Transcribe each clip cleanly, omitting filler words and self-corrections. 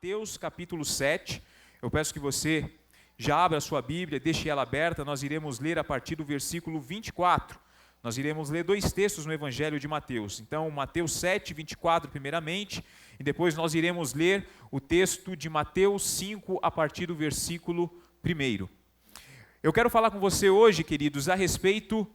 Mateus capítulo 7. Eu peço que você já abra a sua Bíblia, deixe ela aberta. Nós iremos ler a partir do versículo 24. Nós iremos ler dois textos no Evangelho de Mateus. Então, Mateus 7, 24 primeiramente, e depois nós iremos ler o texto de Mateus 5, a partir do versículo 1. Eu quero falar com você hoje, queridos, a respeito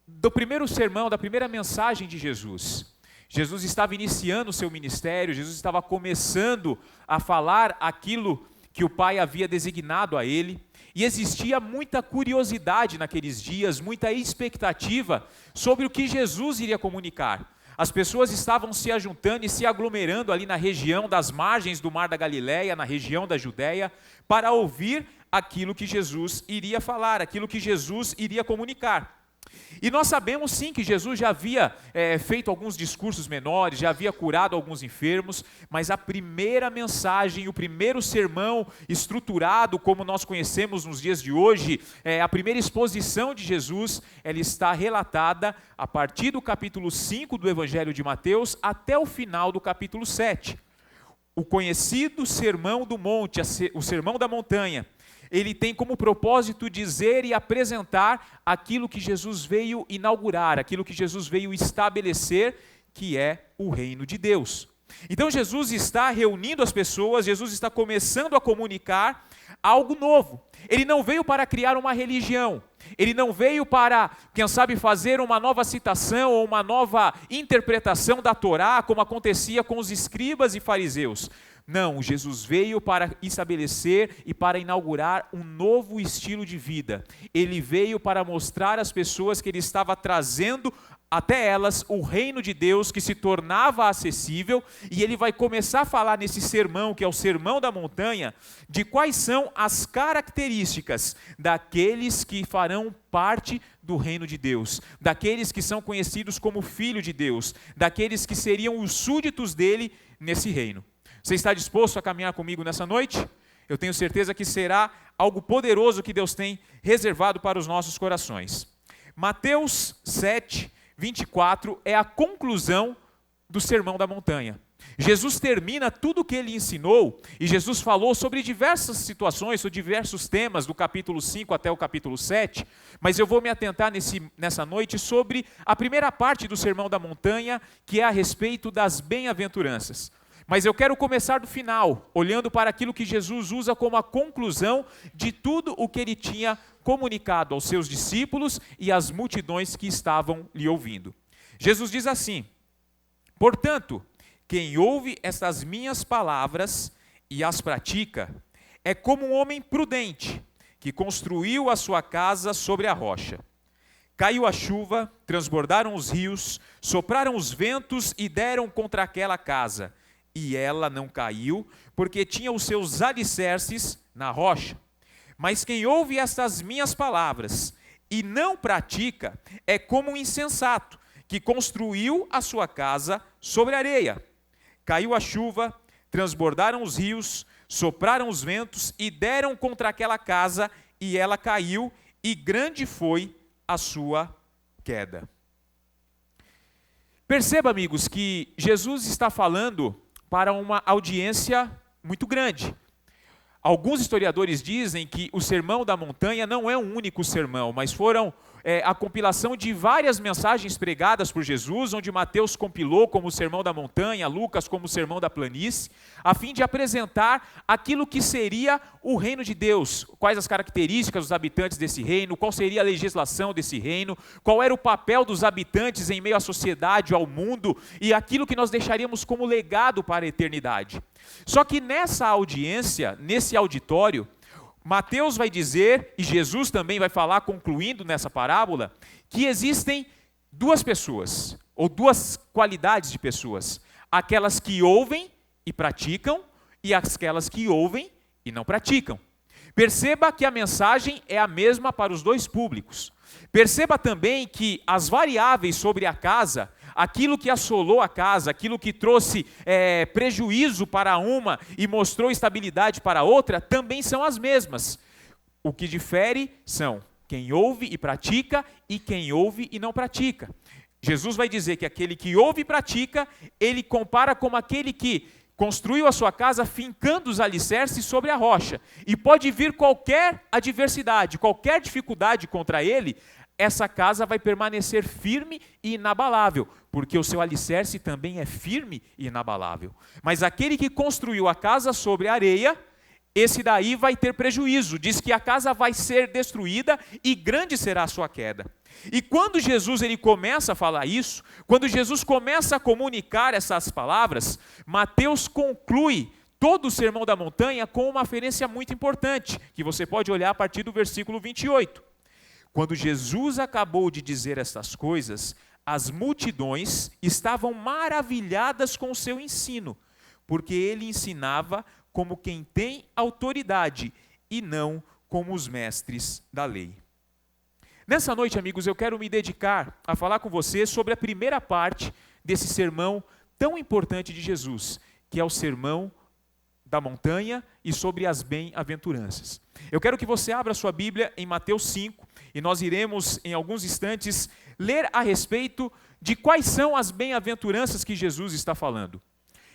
do primeiro sermão, da primeira mensagem de Jesus. Jesus estava iniciando o seu ministério, Jesus estava começando a falar aquilo que o Pai havia designado a ele, e existia muita curiosidade naqueles dias, muita expectativa sobre o que Jesus iria comunicar. As pessoas estavam se ajuntando e se aglomerando ali na região das margens do Mar da Galileia, na região da Judéia, para ouvir aquilo que Jesus iria falar, aquilo que Jesus iria comunicar. E nós sabemos sim que Jesus já havia feito alguns discursos menores, já havia curado alguns enfermos, mas a primeira mensagem, o primeiro sermão estruturado como nós conhecemos nos dias de hoje, a primeira exposição de Jesus, ela está relatada a partir do capítulo 5 do Evangelho de Mateus até o final do capítulo 7. O conhecido Sermão do Monte, o Sermão da Montanha. Ele tem como propósito dizer e apresentar aquilo que Jesus veio inaugurar, aquilo que Jesus veio estabelecer, que é o reino de Deus. Então Jesus está reunindo as pessoas, Jesus está começando a comunicar algo novo. Ele não veio para criar uma religião, ele não veio para, quem sabe, fazer uma nova citação ou uma nova interpretação da Torá, como acontecia com os escribas e fariseus. Não, Jesus veio para estabelecer e para inaugurar um novo estilo de vida. Ele veio para mostrar às pessoas que ele estava trazendo até elas o reino de Deus que se tornava acessível, e ele vai começar a falar nesse sermão, que é o Sermão da Montanha, de quais são as características daqueles que farão parte do reino de Deus, daqueles que são conhecidos como filho de Deus, daqueles que seriam os súditos dele nesse reino. Você está disposto a caminhar comigo nessa noite? Eu tenho certeza que será algo poderoso que Deus tem reservado para os nossos corações. Mateus 7, 24 é a conclusão do Sermão da Montanha. Jesus termina tudo o que ele ensinou, e Jesus falou sobre diversas situações, sobre diversos temas, do capítulo 5 até o capítulo 7, mas eu vou me atentar nessa noite sobre a primeira parte do Sermão da Montanha, que é a respeito das bem-aventuranças. Mas eu quero começar do final, olhando para aquilo que Jesus usa como a conclusão de tudo o que ele tinha comunicado aos seus discípulos e às multidões que estavam lhe ouvindo. Jesus diz assim: portanto, quem ouve estas minhas palavras e as pratica, é como um homem prudente, que construiu a sua casa sobre a rocha. Caiu a chuva, transbordaram os rios, sopraram os ventos e deram contra aquela casa. E ela não caiu, porque tinha os seus alicerces na rocha. Mas quem ouve estas minhas palavras e não pratica, é como um insensato, que construiu a sua casa sobre areia. Caiu a chuva, transbordaram os rios, sopraram os ventos e deram contra aquela casa, e ela caiu, e grande foi a sua queda. Perceba, amigos, que Jesus está falando para uma audiência muito grande. Alguns historiadores dizem que o Sermão da Montanha não é um único sermão, mas foram a compilação de várias mensagens pregadas por Jesus, onde Mateus compilou como o Sermão da Montanha, Lucas como o Sermão da Planície, a fim de apresentar aquilo que seria o reino de Deus, quais as características dos habitantes desse reino, qual seria a legislação desse reino, qual era o papel dos habitantes em meio à sociedade, ao mundo, e aquilo que nós deixaríamos como legado para a eternidade. Só que nessa audiência, nesse auditório, Mateus vai dizer, e Jesus também vai falar, concluindo nessa parábola, que existem duas pessoas, ou duas qualidades de pessoas: aquelas que ouvem e praticam, e aquelas que ouvem e não praticam. Perceba que a mensagem é a mesma para os dois públicos. Perceba também que as variáveis sobre a casa, aquilo que assolou a casa, aquilo que trouxe prejuízo para uma e mostrou estabilidade para a outra, também são as mesmas. O que difere são quem ouve e pratica e quem ouve e não pratica. Jesus vai dizer que aquele que ouve e pratica, ele compara como aquele que construiu a sua casa fincando os alicerces sobre a rocha. E pode vir qualquer adversidade, qualquer dificuldade contra ele, essa casa vai permanecer firme e inabalável, porque o seu alicerce também é firme e inabalável. Mas aquele que construiu a casa sobre a areia, esse daí vai ter prejuízo. Diz que a casa vai ser destruída e grande será a sua queda. E quando Jesus ele começa a falar isso, quando Jesus começa a comunicar essas palavras, Mateus conclui todo o Sermão da Montanha com uma referência muito importante, que você pode olhar a partir do versículo 28. Quando Jesus acabou de dizer estas coisas, as multidões estavam maravilhadas com o seu ensino, porque ele ensinava como quem tem autoridade e não como os mestres da lei. Nessa noite, amigos, eu quero me dedicar a falar com você sobre a primeira parte desse sermão tão importante de Jesus, que é o Sermão da Montanha e sobre as bem-aventuranças. Eu quero que você abra sua Bíblia em Mateus 5 e nós iremos, em alguns instantes, ler a respeito de quais são as bem-aventuranças que Jesus está falando.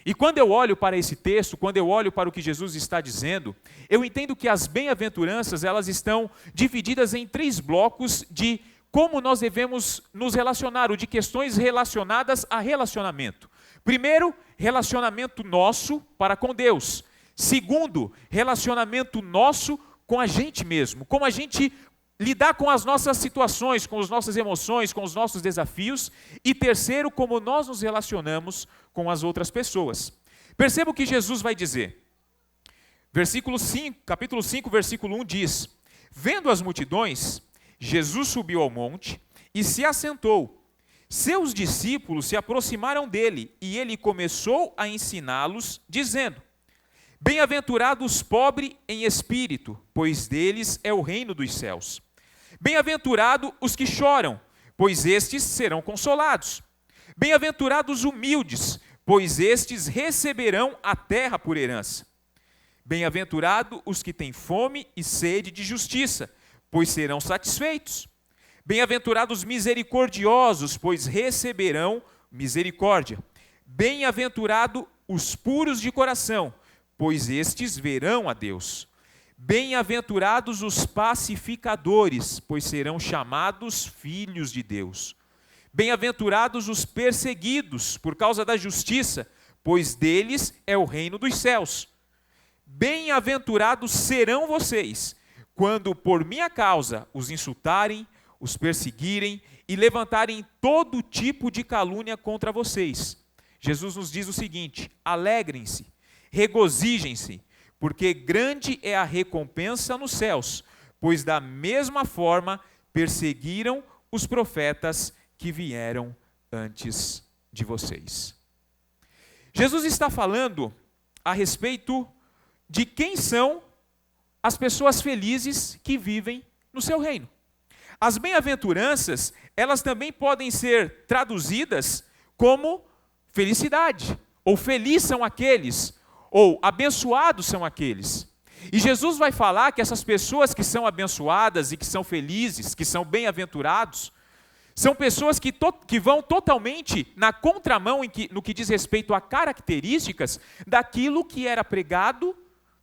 E quando eu olho para esse texto, quando eu olho para o que Jesus está dizendo, eu entendo que as bem-aventuranças, elas estão divididas em 3 blocos de como nós devemos nos relacionar, ou de questões relacionadas a relacionamento. Primeiro, relacionamento nosso para com Deus. Segundo, relacionamento nosso com a gente mesmo, como a gente lidar com as nossas situações, com as nossas emoções, com os nossos desafios. E terceiro, como nós nos relacionamos com as outras pessoas. Perceba o que Jesus vai dizer. Capítulo 5, versículo 1 diz: Vendo as multidões, Jesus subiu ao monte e se assentou. Seus discípulos se aproximaram dele e ele começou a ensiná-los, dizendo: Bem-aventurados os pobres em espírito, pois deles é o reino dos céus. Bem-aventurados os que choram, pois estes serão consolados. Bem-aventurados os humildes, pois estes receberão a terra por herança. Bem-aventurados os que têm fome e sede de justiça, pois serão satisfeitos. Bem-aventurados os misericordiosos, pois receberão misericórdia. Bem-aventurados os puros de coração, pois estes verão a Deus. Bem-aventurados os pacificadores, pois serão chamados filhos de Deus. Bem-aventurados os perseguidos por causa da justiça, pois deles é o reino dos céus. Bem-aventurados serão vocês, quando por minha causa os insultarem, os perseguirem e levantarem todo tipo de calúnia contra vocês. Jesus nos diz o seguinte: alegrem-se, regozijem-se, porque grande é a recompensa nos céus, pois da mesma forma perseguiram os profetas que vieram antes de vocês. Jesus está falando a respeito de quem são as pessoas felizes que vivem no seu reino. As bem-aventuranças, elas também podem ser traduzidas como felicidade, ou felizes são aqueles, ou abençoados são aqueles. E Jesus vai falar que essas pessoas que são abençoadas e que são felizes, que são bem-aventurados, são pessoas que vão totalmente na contramão no que diz respeito a características daquilo que era pregado,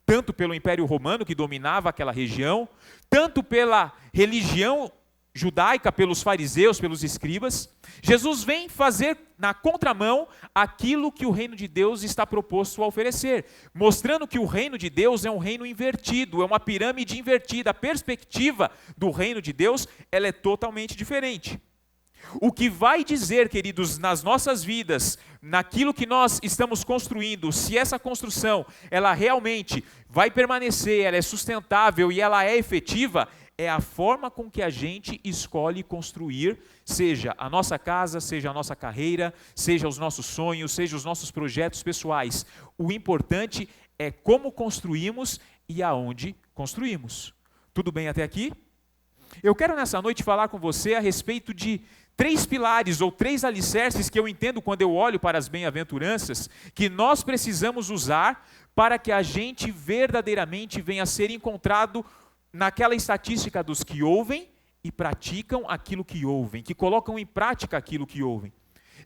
tanto pelo Império Romano, que dominava aquela região, tanto pela religião judaica, pelos fariseus, pelos escribas. Jesus vem fazer na contramão aquilo que o reino de Deus está proposto a oferecer, mostrando que o reino de Deus é um reino invertido, é uma pirâmide invertida. A perspectiva do reino de Deus, ela é totalmente diferente. O que vai dizer, queridos, nas nossas vidas, naquilo que nós estamos construindo, se essa construção, ela realmente vai permanecer, ela é sustentável e ela é efetiva, é a forma com que a gente escolhe construir, seja a nossa casa, seja a nossa carreira, seja os nossos sonhos, seja os nossos projetos pessoais. O importante é como construímos e aonde construímos. Tudo bem até aqui? Eu quero nessa noite falar com você a respeito de 3 pilares ou 3 alicerces que eu entendo quando eu olho para as bem-aventuranças, que nós precisamos usar para que a gente verdadeiramente venha a ser encontrado naquela estatística dos que ouvem e praticam aquilo que ouvem, que colocam em prática aquilo que ouvem.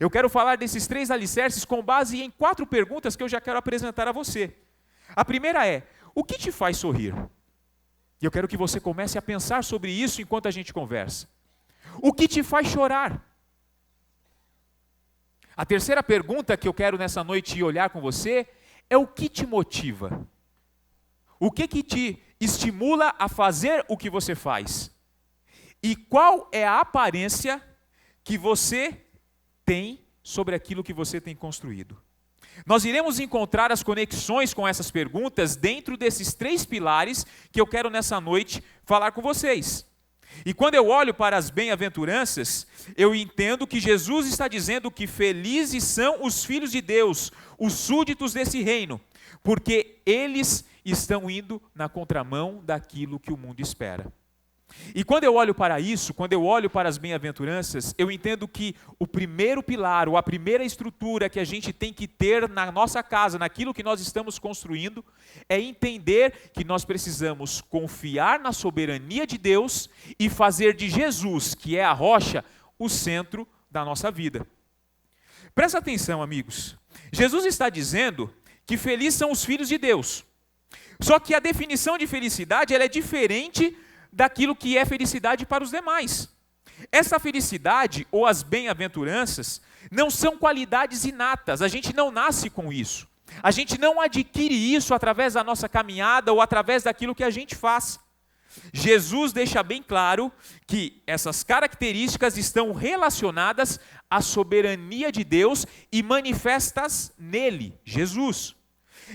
Eu quero falar desses 3 alicerces com base em 4 perguntas que eu já quero apresentar a você. A primeira é: o que te faz sorrir? E eu quero que você comece a pensar sobre isso enquanto a gente conversa. O que te faz chorar? A terceira pergunta que eu quero nessa noite olhar com você é: o que te motiva? O que te estimula a fazer o que você faz? E qual é a aparência que você tem sobre aquilo que você tem construído? Nós iremos encontrar as conexões com essas perguntas dentro desses 3 pilares que eu quero nessa noite falar com vocês. E quando eu olho para as bem-aventuranças, eu entendo que Jesus está dizendo que felizes são os filhos de Deus, os súditos desse reino, porque eles estão indo na contramão daquilo que o mundo espera. E quando eu olho para isso, quando eu olho para as bem-aventuranças, eu entendo que o primeiro pilar, ou a primeira estrutura que a gente tem que ter na nossa casa, naquilo que nós estamos construindo, é entender que nós precisamos confiar na soberania de Deus e fazer de Jesus, que é a rocha, o centro da nossa vida. Presta atenção, amigos. Jesus está dizendo que felizes são os filhos de Deus. Só que a definição de felicidade ela é diferente daquilo que é felicidade para os demais. Essa felicidade, ou as bem-aventuranças, não são qualidades inatas, a gente não nasce com isso. A gente não adquire isso através da nossa caminhada ou através daquilo que a gente faz. Jesus deixa bem claro que essas características estão relacionadas à soberania de Deus e manifestas nele, Jesus.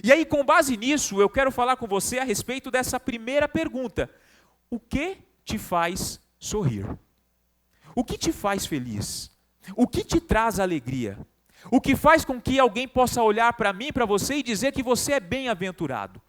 E aí, com base nisso, eu quero falar com você a respeito dessa primeira pergunta: o que te faz sorrir? O que te faz feliz? O que te traz alegria? O que faz com que alguém possa olhar para mim, para você e dizer que você é bem-aventurado?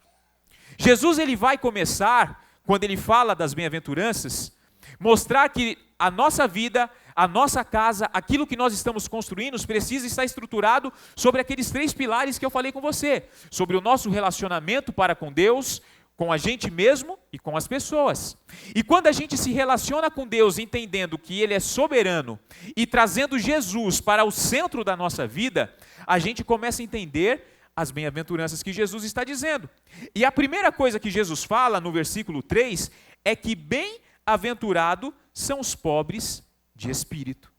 Jesus ele vai começar, quando ele fala das bem-aventuranças, mostrar que a nossa vida, a nossa casa, aquilo que nós estamos construindo, precisa estar estruturado sobre aqueles 3 pilares que eu falei com você. Sobre o nosso relacionamento para com Deus, com a gente mesmo e com as pessoas. E quando a gente se relaciona com Deus entendendo que Ele é soberano e trazendo Jesus para o centro da nossa vida, a gente começa a entender as bem-aventuranças que Jesus está dizendo. E a primeira coisa que Jesus fala no versículo 3 é que bem-aventurado são os pobres de espírito.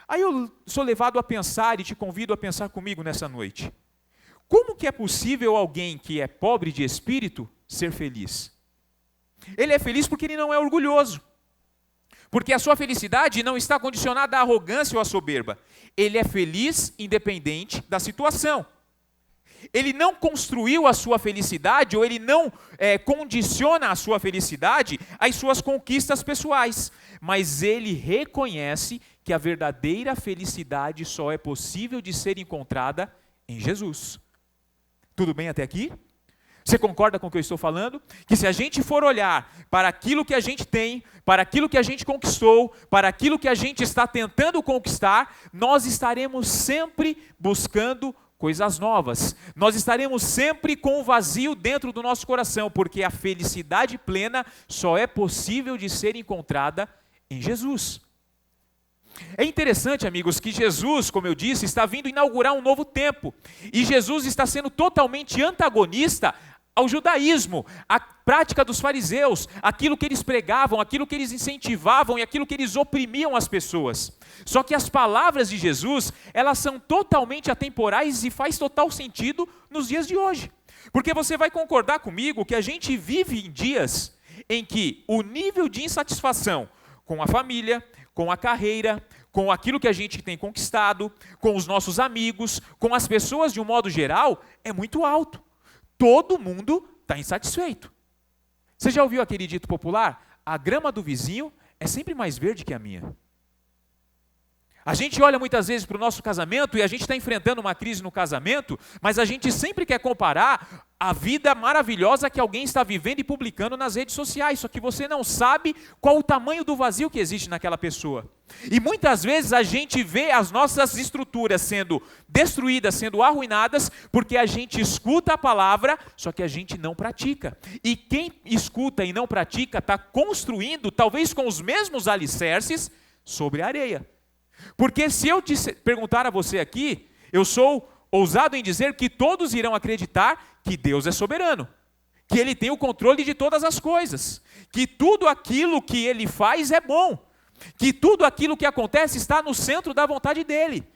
Aí eu sou levado a pensar e te convido a pensar comigo nessa noite. Como que é possível alguém que é pobre de espírito ser feliz? Ele é feliz porque ele não é orgulhoso. Porque a sua felicidade não está condicionada à arrogância ou à soberba. Ele é feliz independente da situação. Ele não construiu a sua felicidade, ou ele não condiciona a sua felicidade às suas conquistas pessoais. Mas ele reconhece que a verdadeira felicidade só é possível de ser encontrada em Jesus. Tudo bem até aqui? Você concorda com o que eu estou falando? Que se a gente for olhar para aquilo que a gente tem, para aquilo que a gente conquistou, para aquilo que a gente está tentando conquistar, nós estaremos sempre buscando coisas novas. Nós estaremos sempre com o vazio dentro do nosso coração, porque a felicidade plena só é possível de ser encontrada em Jesus. É interessante, amigos, que Jesus, como eu disse, está vindo inaugurar um novo tempo. E Jesus está sendo totalmente antagonista ao judaísmo, à prática dos fariseus, aquilo que eles pregavam, aquilo que eles incentivavam e aquilo que eles oprimiam as pessoas. Só que as palavras de Jesus, elas são totalmente atemporais e faz total sentido nos dias de hoje. Porque você vai concordar comigo que a gente vive em dias em que o nível de insatisfação com a família, com a carreira, com aquilo que a gente tem conquistado, com os nossos amigos, com as pessoas de um modo geral, é muito alto. Todo mundo está insatisfeito. Você já ouviu aquele dito popular? A grama do vizinho é sempre mais verde que a minha. A gente olha muitas vezes para o nosso casamento e a gente está enfrentando uma crise no casamento, mas a gente sempre quer comparar a vida maravilhosa que alguém está vivendo e publicando nas redes sociais, só que você não sabe qual o tamanho do vazio que existe naquela pessoa. E muitas vezes a gente vê as nossas estruturas sendo destruídas, sendo arruinadas, porque a gente escuta a palavra, só que a gente não pratica. E quem escuta e não pratica está construindo, talvez com os mesmos alicerces, sobre a areia. Porque se eu perguntar a você aqui, eu sou ousado em dizer que todos irão acreditar que Deus é soberano, que Ele tem o controle de todas as coisas, que tudo aquilo que Ele faz é bom, que tudo aquilo que acontece está no centro da vontade dEle.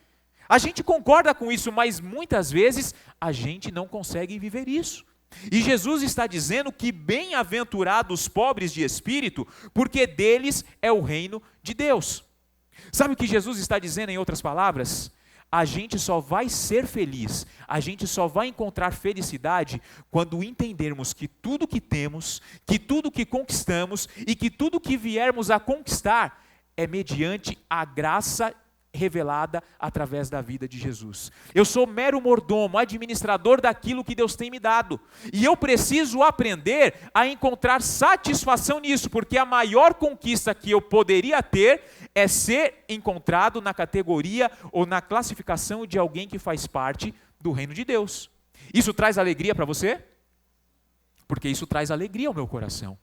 A gente concorda com isso, mas muitas vezes a gente não consegue viver isso. E Jesus está dizendo que bem-aventurados os pobres de espírito, porque deles é o reino de Deus. Sabe o que Jesus está dizendo em outras palavras? A gente só vai ser feliz, a gente só vai encontrar felicidade quando entendermos que tudo que temos, que tudo que conquistamos e que tudo que viermos a conquistar é mediante a graça revelada através da vida de Jesus. Eu sou mero mordomo, administrador daquilo que Deus tem me dado. E eu preciso aprender a encontrar satisfação nisso, porque a maior conquista que eu poderia ter é ser encontrado na categoria ou na classificação de alguém que faz parte do reino de Deus. Isso traz alegria para você? Porque isso traz alegria ao meu coração.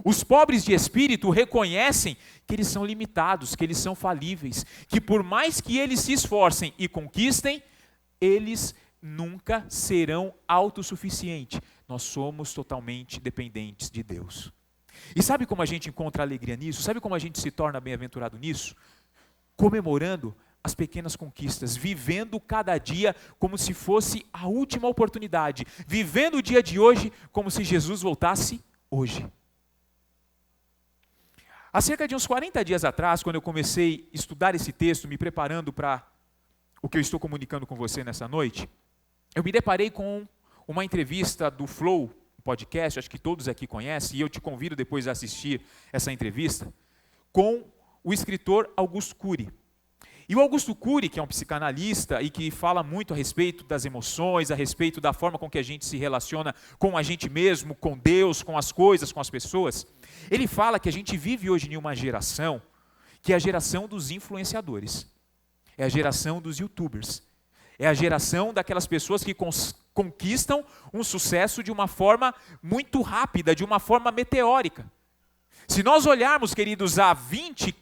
Os pobres de espírito reconhecem que eles são limitados, que eles são falíveis, que por mais que eles se esforcem e conquistem, eles nunca serão autossuficientes. Nós somos totalmente dependentes de Deus. E sabe como a gente encontra alegria nisso? Sabe como a gente se torna bem-aventurado nisso? Comemorando as pequenas conquistas, vivendo cada dia como se fosse a última oportunidade, vivendo o dia de hoje como se Jesus voltasse hoje. Há cerca de uns 40 dias atrás, quando eu comecei a estudar esse texto, me preparando para o que eu estou comunicando com você nessa noite, eu me deparei com uma entrevista do Flow Podcast, acho que todos aqui conhecem, e eu te convido depois a assistir essa entrevista, com o escritor Augusto Cury. E o Augusto Cury, que é um psicanalista e que fala muito a respeito das emoções, a respeito da forma com que a gente se relaciona com a gente mesmo, com Deus, com as coisas, com as pessoas, ele fala que a gente vive hoje em uma geração que é a geração dos influenciadores, é a geração dos youtubers, é a geração daquelas pessoas que conquistam um sucesso de uma forma muito rápida, de uma forma meteórica. Se nós olharmos, queridos, há 20,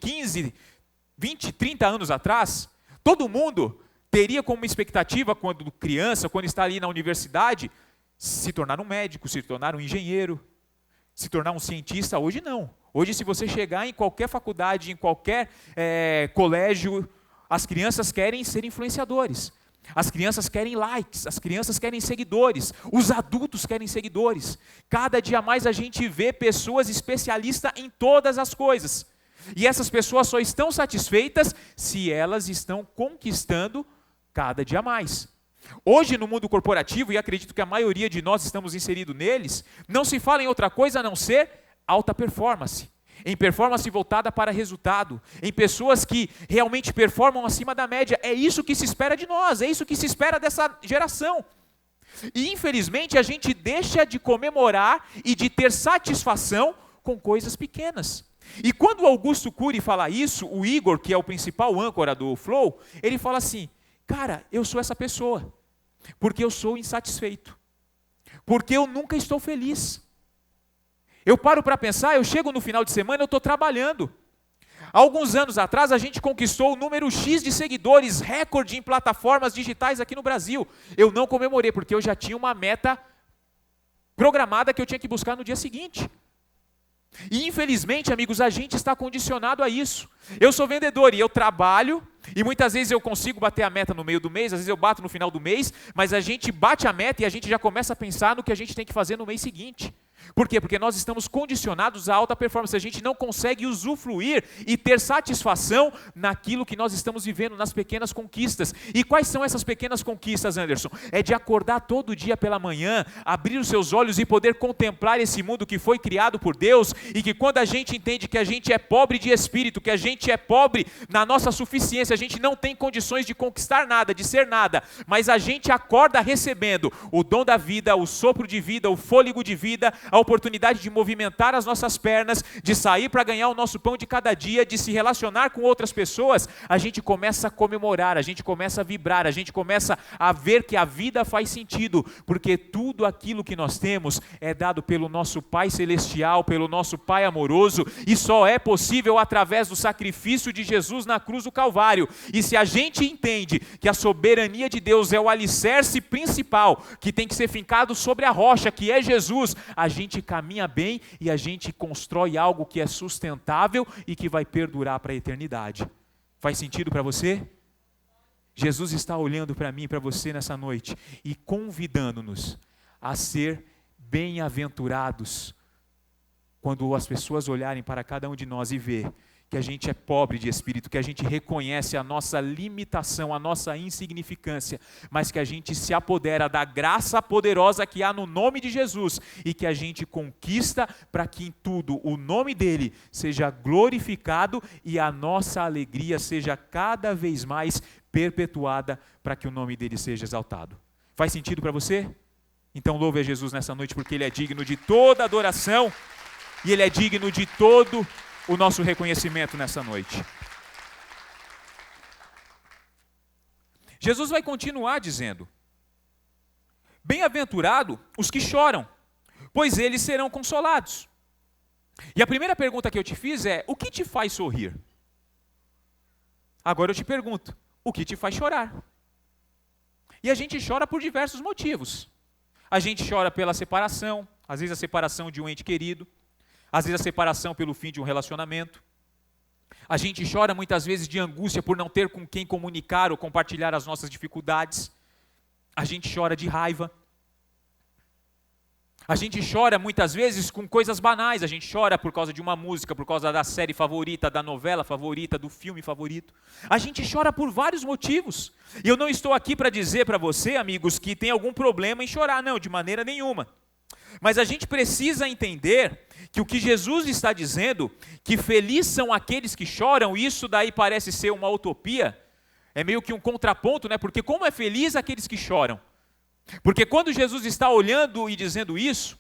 30 anos atrás, todo mundo teria como expectativa, quando criança, quando está ali na universidade, se tornar um médico, se tornar um engenheiro, se tornar um cientista. Hoje não. Hoje, se você chegar em qualquer faculdade, em qualquer colégio, as crianças querem ser influenciadores. As crianças querem likes, as crianças querem seguidores, os adultos querem seguidores. Cada dia mais a gente vê pessoas especialistas em todas as coisas. E essas pessoas só estão satisfeitas se elas estão conquistando cada dia mais. Hoje no mundo corporativo, e acredito que a maioria de nós estamos inseridos neles, não se fala em outra coisa a não ser alta performance. Em performance voltada para resultado, em pessoas que realmente performam acima da média. É isso que se espera de nós, é isso que se espera dessa geração. E infelizmente a gente deixa de comemorar e de ter satisfação com coisas pequenas. E quando o Augusto Cury fala isso, o Igor, que é o principal âncora do Flow, ele fala assim: cara, eu sou essa pessoa, porque eu sou insatisfeito, porque eu nunca estou feliz. Eu paro para pensar, eu chego no final de semana, eu estou trabalhando. Há alguns anos atrás, a gente conquistou o número X de seguidores, recorde em plataformas digitais aqui no Brasil. Eu não comemorei, porque eu já tinha uma meta programada que eu tinha que buscar no dia seguinte. E infelizmente, amigos, a gente está condicionado a isso. Eu sou vendedor e eu trabalho, e muitas vezes eu consigo bater a meta no meio do mês, às vezes eu bato no final do mês, mas a gente bate a meta e a gente já começa a pensar no que a gente tem que fazer no mês seguinte. Por quê? Porque nós estamos condicionados à alta performance, a gente não consegue usufruir e ter satisfação naquilo que nós estamos vivendo, nas pequenas conquistas. E quais são essas pequenas conquistas, Anderson? É de acordar todo dia pela manhã, abrir os seus olhos e poder contemplar esse mundo que foi criado por Deus, e que quando a gente entende que a gente é pobre de espírito, que a gente é pobre na nossa suficiência, a gente não tem condições de conquistar nada, de ser nada, mas a gente acorda recebendo o dom da vida, o sopro de vida, o fôlego de vida, a a oportunidade de movimentar as nossas pernas, de sair para ganhar o nosso pão de cada dia, de se relacionar com outras pessoas, a gente começa a comemorar, a gente começa a vibrar, a gente começa a ver que a vida faz sentido, porque tudo aquilo que nós temos é dado pelo nosso Pai Celestial, pelo nosso Pai amoroso, e só é possível através do sacrifício de Jesus na cruz do Calvário. E se a gente entende que a soberania de Deus é o alicerce principal, que tem que ser fincado sobre a rocha, que é Jesus, a gente caminha bem e a gente constrói algo que é sustentável e que vai perdurar para a eternidade. Faz sentido para você? Jesus está olhando para mim e para você nessa noite e convidando-nos a ser bem-aventurados quando as pessoas olharem para cada um de nós e ver que a gente é pobre de espírito, que a gente reconhece a nossa limitação, a nossa insignificância, mas que a gente se apodera da graça poderosa que há no nome de Jesus e que a gente conquista para que em tudo o nome dele seja glorificado e a nossa alegria seja cada vez mais perpetuada para que o nome dele seja exaltado. Faz sentido para você? Então louve a Jesus nessa noite, porque ele é digno de toda adoração e ele é digno de todo o nosso reconhecimento nessa noite. Jesus vai continuar dizendo: bem-aventurado os que choram, pois eles serão consolados. E a primeira pergunta que eu te fiz é: o que te faz sorrir? Agora eu te pergunto: o que te faz chorar? E a gente chora por diversos motivos. A gente chora pela separação, às vezes a separação de um ente querido, às vezes a separação pelo fim de um relacionamento. A gente chora muitas vezes de angústia por não ter com quem comunicar ou compartilhar as nossas dificuldades. A gente chora de raiva. A gente chora muitas vezes com coisas banais. A gente chora por causa de uma música, por causa da série favorita, da novela favorita, do filme favorito. A gente chora por vários motivos. E eu não estou aqui para dizer para você, amigos, que tem algum problema em chorar. Não, de maneira nenhuma. Mas a gente precisa entender que o que Jesus está dizendo, que felizes são aqueles que choram, isso daí parece ser uma utopia, é meio que um contraponto, né? Porque como é feliz aqueles que choram? Porque quando Jesus está olhando e dizendo isso,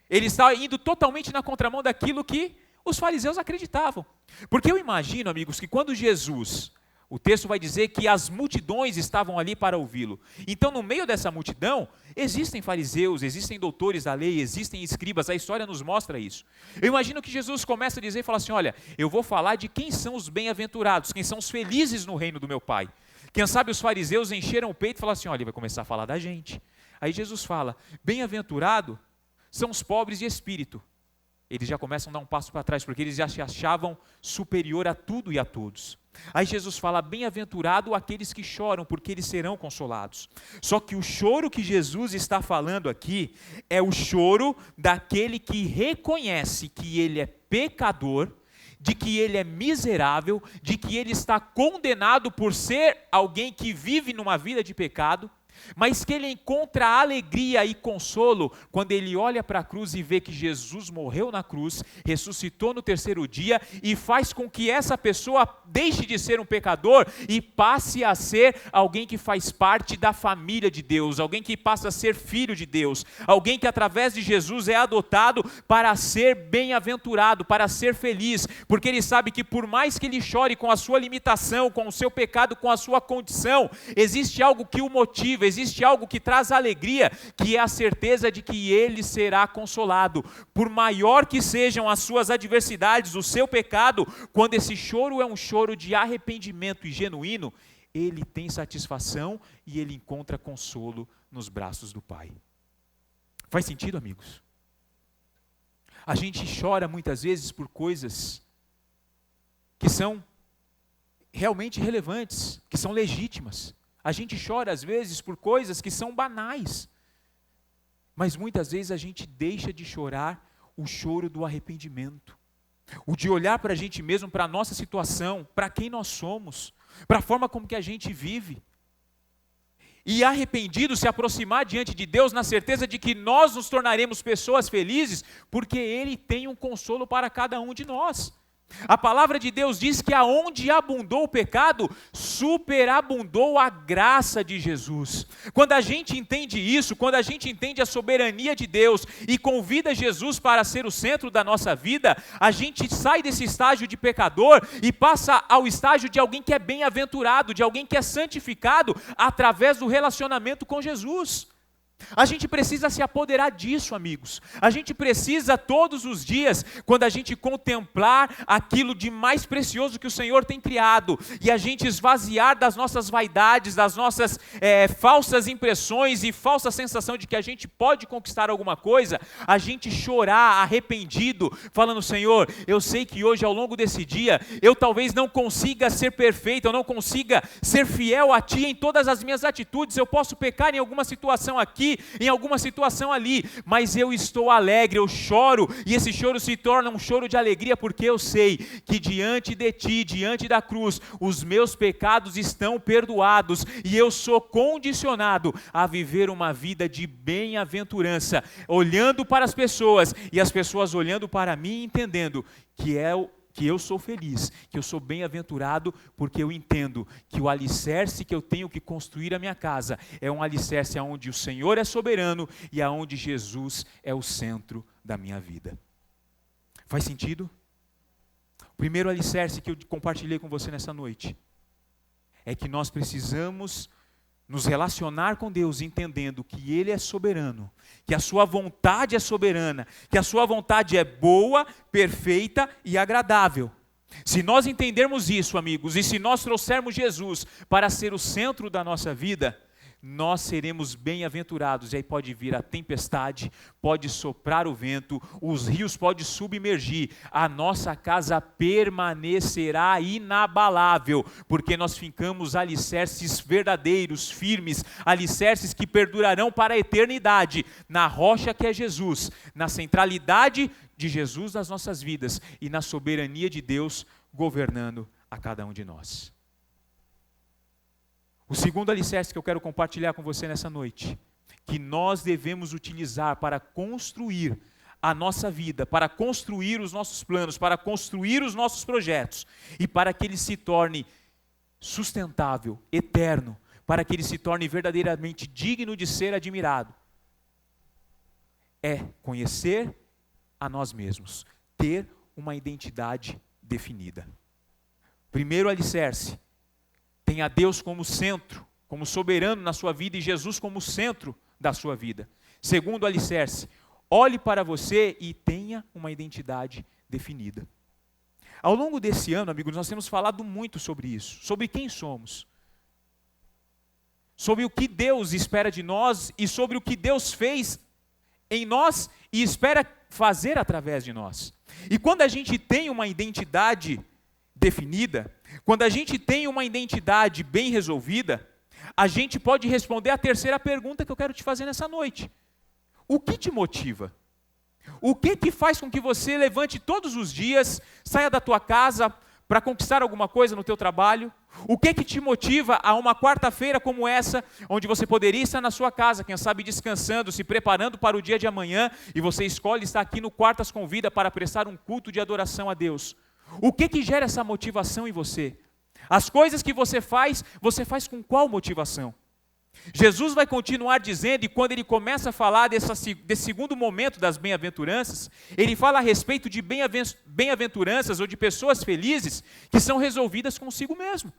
ele está indo totalmente na contramão daquilo que os fariseus acreditavam. Porque eu imagino, amigos, que quando Jesus, o texto vai dizer que as multidões estavam ali para ouvi-lo. Então, no meio dessa multidão, existem fariseus, existem doutores da lei, existem escribas, a história nos mostra isso. Eu imagino que Jesus começa a dizer e fala assim: olha, eu vou falar de quem são os bem-aventurados, quem são os felizes no reino do meu Pai. Quem sabe os fariseus encheram o peito e falaram assim: olha, ele vai começar a falar da gente. Aí Jesus fala: bem-aventurado são os pobres de espírito. Eles já começam a dar um passo para trás, porque eles já se achavam superior a tudo e a todos. Aí Jesus fala: bem-aventurado aqueles que choram, porque eles serão consolados. Só que o choro que Jesus está falando aqui é o choro daquele que reconhece que ele é pecador, de que ele é miserável, de que ele está condenado por ser alguém que vive numa vida de pecado, mas que ele encontra alegria e consolo quando ele olha para a cruz e vê que Jesus morreu na cruz, ressuscitou no terceiro dia e faz com que essa pessoa deixe de ser um pecador e passe a ser alguém que faz parte da família de Deus, alguém que passa a ser filho de Deus, alguém que através de Jesus é adotado para ser bem-aventurado, para ser feliz, porque ele sabe que por mais que ele chore com a sua limitação, com o seu pecado, com a sua condição, existe algo que o motiva, existe algo que traz alegria, que é a certeza de que ele será consolado. Por maior que sejam as suas adversidades, o seu pecado, quando esse choro é um choro de arrependimento e genuíno, ele tem satisfação e ele encontra consolo nos braços do Pai. Faz sentido, amigos? A gente chora muitas vezes por coisas que são realmente relevantes, que são legítimas. A gente chora às vezes por coisas que são banais, mas muitas vezes a gente deixa de chorar o choro do arrependimento, o de olhar para a gente mesmo, para a nossa situação, para quem nós somos, para a forma como que a gente vive, e arrependido se aproximar diante de Deus na certeza de que nós nos tornaremos pessoas felizes, porque Ele tem um consolo para cada um de nós. A palavra de Deus diz que aonde abundou o pecado, superabundou a graça de Jesus. Quando a gente entende isso, quando a gente entende a soberania de Deus e convida Jesus para ser o centro da nossa vida, a gente sai desse estágio de pecador e passa ao estágio de alguém que é bem-aventurado, de alguém que é santificado através do relacionamento com Jesus. A gente precisa se apoderar disso, amigos. A gente precisa todos os dias, quando a gente contemplar aquilo de mais precioso que o Senhor tem criado, e a gente esvaziar das nossas vaidades, das nossas falsas impressões e falsa sensação de que a gente pode conquistar alguma coisa, a gente chorar arrependido, falando: Senhor, eu sei que hoje ao longo desse dia, eu talvez não consiga ser perfeito, eu não consiga ser fiel a Ti em todas as minhas atitudes, eu posso pecar em alguma situação aqui, em alguma situação ali, mas eu estou alegre, eu choro, e esse choro se torna um choro de alegria, porque eu sei que diante de Ti, diante da cruz, os meus pecados estão perdoados, e eu sou condicionado a viver uma vida de bem-aventurança, olhando para as pessoas, e as pessoas olhando para mim, entendendo que eu sou feliz, que eu sou bem-aventurado, porque eu entendo que o alicerce que eu tenho que construir a minha casa é um alicerce onde o Senhor é soberano e aonde Jesus é o centro da minha vida. Faz sentido? O primeiro alicerce que eu compartilhei com você nessa noite é que nós precisamos nos relacionar com Deus entendendo que Ele é soberano, que a sua vontade é soberana, que a sua vontade é boa, perfeita e agradável. Se nós entendermos isso, amigos, e se nós trouxermos Jesus para ser o centro da nossa vida, nós seremos bem-aventurados. E aí pode vir a tempestade, pode soprar o vento, os rios podem submergir, a nossa casa permanecerá inabalável, porque nós fincamos alicerces verdadeiros, firmes, alicerces que perdurarão para a eternidade, na rocha que é Jesus, na centralidade de Jesus nas nossas vidas e na soberania de Deus governando a cada um de nós. O segundo alicerce que eu quero compartilhar com você nessa noite, que nós devemos utilizar para construir a nossa vida, para construir os nossos planos, para construir os nossos projetos, e para que ele se torne sustentável, eterno, para que ele se torne verdadeiramente digno de ser admirado, é conhecer a nós mesmos, ter uma identidade definida. Primeiro alicerce: tenha Deus como centro, como soberano na sua vida e Jesus como centro da sua vida. Segundo alicerce: olhe para você e tenha uma identidade definida. Ao longo desse ano, amigos, nós temos falado muito sobre isso, sobre quem somos, sobre o que Deus espera de nós e sobre o que Deus fez em nós e espera fazer através de nós. E quando a gente tem uma identidade definida, quando a gente tem uma identidade bem resolvida, a gente pode responder a terceira pergunta que eu quero te fazer nessa noite. O que te motiva? O que faz com que você levante todos os dias, saia da tua casa para conquistar alguma coisa no teu trabalho? O que te motiva a uma quarta-feira como essa, onde você poderia estar na sua casa, quem sabe descansando, se preparando para o dia de amanhã, e você escolhe estar aqui no Quartas Convida para prestar um culto de adoração a Deus? O que gera essa motivação em você? As coisas que você faz com qual motivação? Jesus vai continuar dizendo, e quando ele começa a falar desse segundo momento das bem-aventuranças, ele fala a respeito de bem-aventuranças ou de pessoas felizes que são resolvidas consigo mesmo.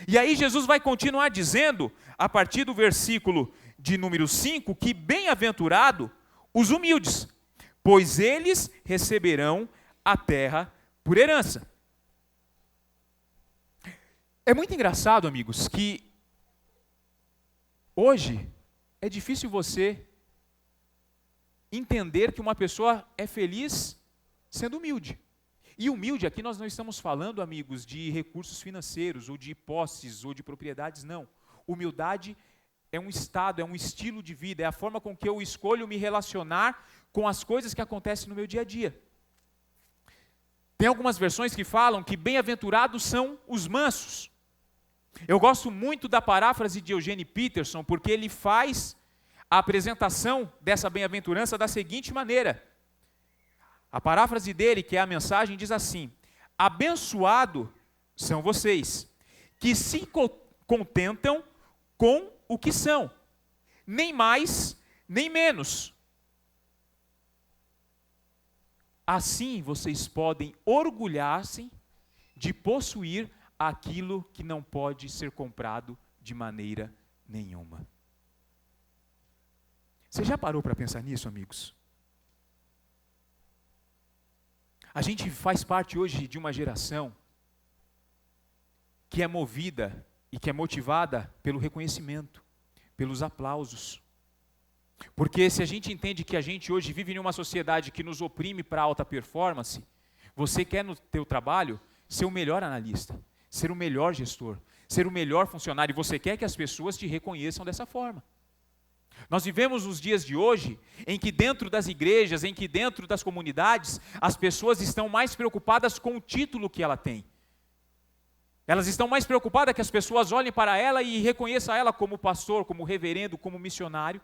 E aí Jesus vai continuar dizendo, a partir do versículo de número 5, que bem-aventurado os humildes, pois eles receberão a terra por herança. É muito engraçado, amigos, que hoje é difícil você entender que uma pessoa é feliz sendo humilde. E humilde, aqui nós não estamos falando, amigos, de recursos financeiros, ou de posses, ou de propriedades, não. Humildade é um estado, é um estilo de vida, é a forma com que eu escolho me relacionar com as coisas que acontecem no meu dia a dia. Tem algumas versões que falam que bem-aventurados são os mansos. Eu gosto muito da paráfrase de Eugene Peterson, porque ele faz a apresentação dessa bem-aventurança da seguinte maneira. A paráfrase dele, que é a mensagem, diz assim: Abençoado são vocês, que se contentam com o que são, nem mais, nem menos. Assim vocês podem orgulhar-se de possuir aquilo que não pode ser comprado de maneira nenhuma. Você já parou para pensar nisso, amigos? A gente faz parte hoje de uma geração que é movida e que é motivada pelo reconhecimento, pelos aplausos. Porque se a gente entende que a gente hoje vive em uma sociedade que nos oprime para alta performance, você quer no teu trabalho ser o melhor analista, ser o melhor gestor, ser o melhor funcionário, e você quer que as pessoas te reconheçam dessa forma. Nós vivemos nos dias de hoje em que dentro das igrejas, em que dentro das comunidades, as pessoas estão mais preocupadas com o título que ela tem. Elas estão mais preocupadas que as pessoas olhem para ela e reconheçam ela como pastor, como reverendo, como missionário.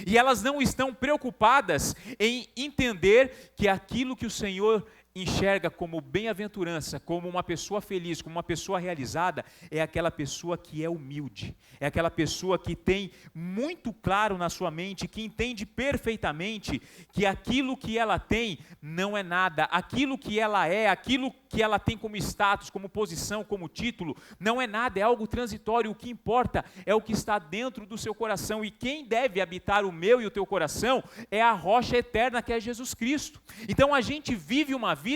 E elas não estão preocupadas em entender que aquilo que o Senhor enxerga como bem-aventurança, como uma pessoa feliz, como uma pessoa realizada, é aquela pessoa que é humilde, é aquela pessoa que tem muito claro na sua mente, que entende perfeitamente que aquilo que ela tem não é nada, aquilo que ela é, aquilo que ela tem como status, como posição, como título, não é nada, é algo transitório. O que importa é o que está dentro do seu coração, e quem deve habitar o meu e o teu coração é a rocha eterna, que é Jesus Cristo. Então a gente vive uma vida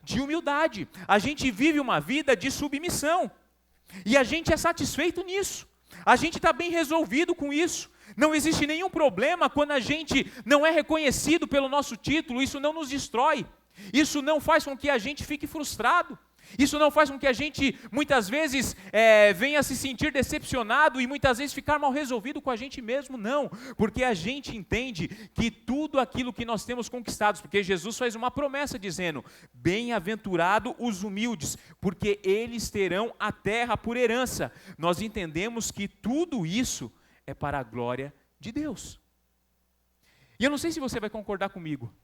de humildade, a gente vive uma vida de submissão, e a gente é satisfeito nisso, a gente está bem resolvido com isso. Não existe nenhum problema quando a gente não é reconhecido pelo nosso título. Isso não nos destrói, isso não faz com que a gente fique frustrado, isso não faz com que a gente muitas vezes venha se sentir decepcionado e muitas vezes ficar mal resolvido com a gente mesmo. Não, porque a gente entende que tudo aquilo que nós temos conquistado, porque Jesus faz uma promessa dizendo: bem-aventurado os humildes, porque eles terão a terra por herança. Nós entendemos que tudo isso é para a glória de Deus. E eu não sei se você vai concordar comigo,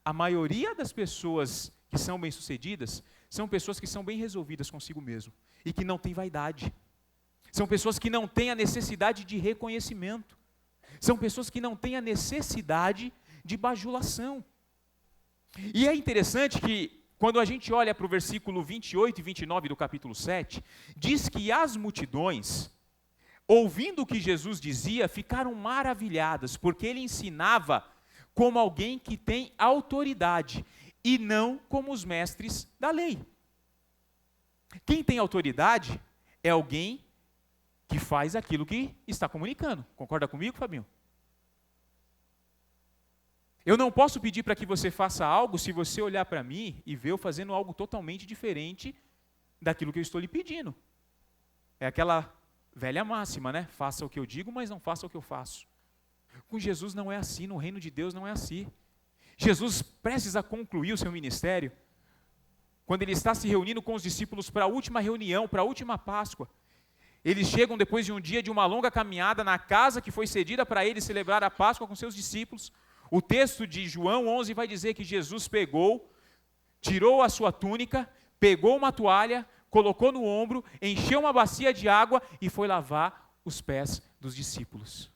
a maioria das pessoas que são bem-sucedidas são pessoas que são bem resolvidas consigo mesmo e que não têm vaidade. São pessoas que não têm a necessidade de reconhecimento. São pessoas que não têm a necessidade de bajulação. E é interessante que, quando a gente olha para o versículo 28 e 29 do capítulo 7, diz que as multidões, ouvindo o que Jesus dizia, ficaram maravilhadas, porque ele ensinava como alguém que tem autoridade, e não como os mestres da lei. Quem tem autoridade é alguém que faz aquilo que está comunicando. Concorda comigo, Fabinho? Eu não posso pedir para que você faça algo se você olhar para mim e ver eu fazendo algo totalmente diferente daquilo que eu estou lhe pedindo. É aquela velha máxima, né? Faça o que eu digo, mas não faça o que eu faço. Com Jesus não é assim, no reino de Deus não é assim. Jesus, prestes a concluir o seu ministério, quando ele está se reunindo com os discípulos para a última reunião, para a última Páscoa, eles chegam depois de um dia de uma longa caminhada na casa que foi cedida para eles celebrar a Páscoa com seus discípulos. O texto de João 11 vai dizer que Jesus pegou, tirou a sua túnica, pegou uma toalha, colocou no ombro, encheu uma bacia de água e foi lavar os pés dos discípulos.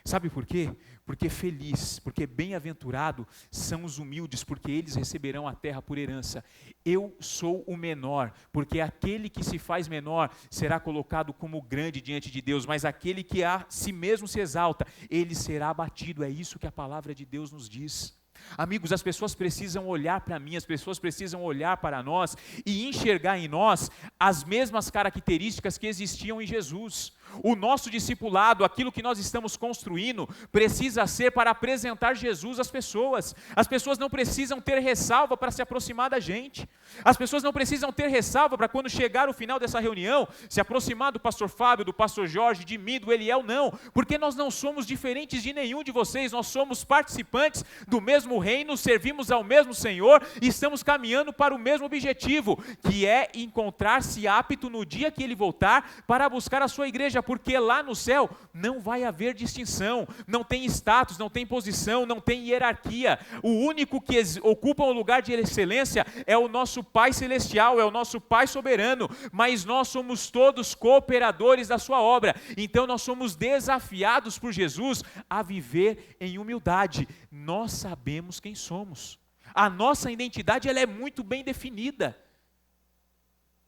Sabe por quê? Porque feliz, porque bem-aventurado são os humildes, porque eles receberão a terra por herança. Eu sou o menor, porque aquele que se faz menor será colocado como grande diante de Deus, mas aquele que a si mesmo se exalta, ele será abatido. É isso que a palavra de Deus nos diz. Amigos, as pessoas precisam olhar para mim, as pessoas precisam olhar para nós e enxergar em nós as mesmas características que existiam em Jesus. O nosso discipulado, aquilo que nós estamos construindo, precisa ser para apresentar Jesus às pessoas. As pessoas não precisam ter ressalva para se aproximar da gente. As pessoas não precisam ter ressalva para, quando chegar o final dessa reunião, se aproximar do pastor Fábio, do pastor Jorge, de mim, do Eliel, não. Porque nós não somos diferentes de nenhum de vocês, nós somos participantes do mesmo reino, servimos ao mesmo Senhor e estamos caminhando para o mesmo objetivo, que é encontrar-se apto no dia que Ele voltar para buscar a sua igreja. porque lá no céu não vai haver distinção, não tem status, não tem posição, não tem hierarquia. O único que ocupa um lugar de excelência é o nosso Pai Celestial, é o nosso Pai soberano, mas nós somos todos cooperadores da sua obra. Então nós somos desafiados por Jesus a viver em humildade. Nós sabemos quem somos. A nossa identidade ela é muito bem definida.